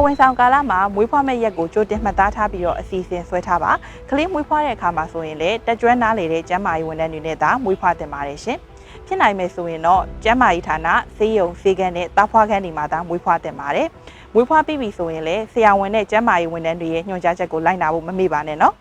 ဝင်ဆောင်ကာလမှာမွေးဖွားမဲ့ရက်ကိုကြိုတင်မှတ်သားထားပြီးတော့အစီအစဉ်ဆွဲထားပါကလေးမွေးဖွားတဲ့အခါမှာဆိုရင်လည်းတက်ကျွမ်းနားလေတဲ့ကျန်းမာရေးဝန်ထမ်းတွေနဲ့သာမွေးဖွားတင်ပါတယ်ရှင်ဖြစ်နိုင်မယ်ဆိုရင်တော့ကျန်းမာရေးဌာနဆေးရုံဆေးခန်းနဲ့တားဖွားခန်းတွေမှာသာမွေးဖွားတင်ပါတယ်မွေးဖွားပြီးပြီဆိုရင်လည်းဆရာဝန်နဲ့ကျန်းမာရေးဝန်ထမ်းတွေရဲ့ညွှန်ကြားချက်ကိုလိုက်နာဖို့မမေ့ပါနဲ့နော်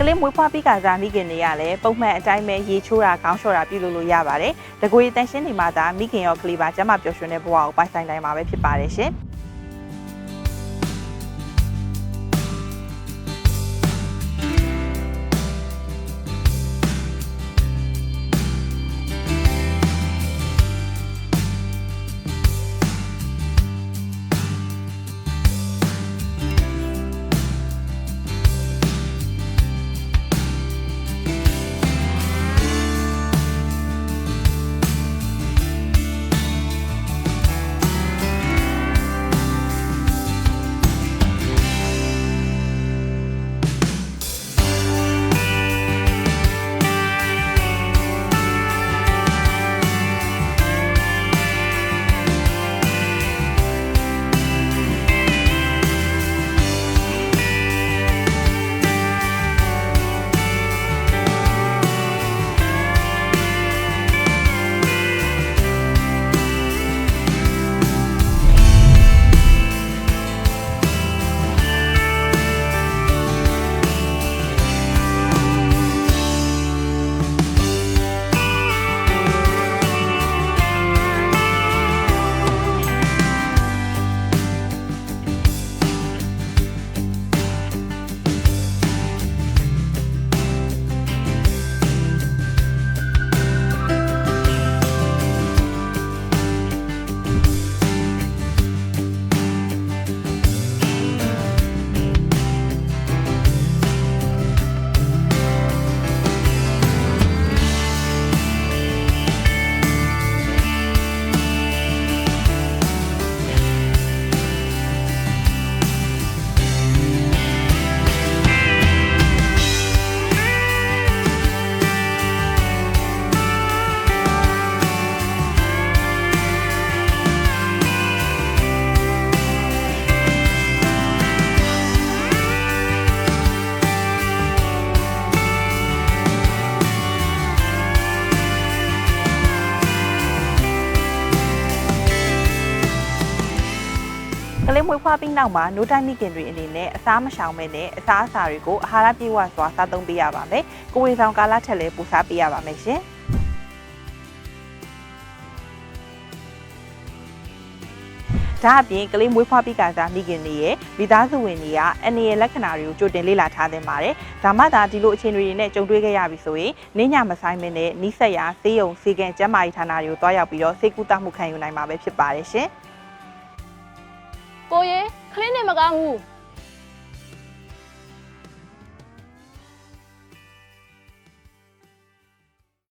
ကလေးမွေးဖွားပြီးကစားမိခင်တွေကလည်းပုံမှန်အတိုင်းပဲရေချိုးတာခေါင်းလျှော်တာပြုလုပ်လို့ရပါတယ်။တကွေတန်ရှင်းနေမှာဒါမိခင်ရောကလေးပါကျမပျော်ရွှင်တဲ့ဘဝကိုပိုင်ဆိုင်နိုင်မှာပဲဖြစ်ပါတယ်ရှင်။ကလေးမွေးဖွားပြီးနောက်မှာနိုးတိုင်းမိခင်တွေအနေနဲ့အစားမရှောင်မဲနဲ့အစားအစာတွေကိုအာဟာရပြည့်ဝစွာစားသုံးပေးရပါမယ်။ကိုယ်ဝန်ဆောင်ကာလထက်လည်းပိုစားပေးရပါမယ်ရှင်။ဒါအပြင်ကလေးမွေးဖွားပြီးကစားမိခင်တွေရဲ့မိသားစုဝင်တွေကအန္တရာယ်လက္ခဏာတွေကိုကြိုတင်လေ့လာထားသင့်ပါတယ်။ဒါမှသာဒီလိုအခြေအနေတွေနဲ့ကြုံတွေ့ခဲ့ရပြီဆိုရင်နင်းညမဆိုင်မင်းနဲ့နီးစပ်ရာဆေးရုံဆေးခန်းကျန်းမာရေးဌာနတွေကိုတွားရောက်ပြီးတော့ဆေးကုသမှုခံယူနိုင်မှာပဲဖြစ်ပါတယ်ရှင်။ကိုရေခလင်းနေမကောင်းဘူး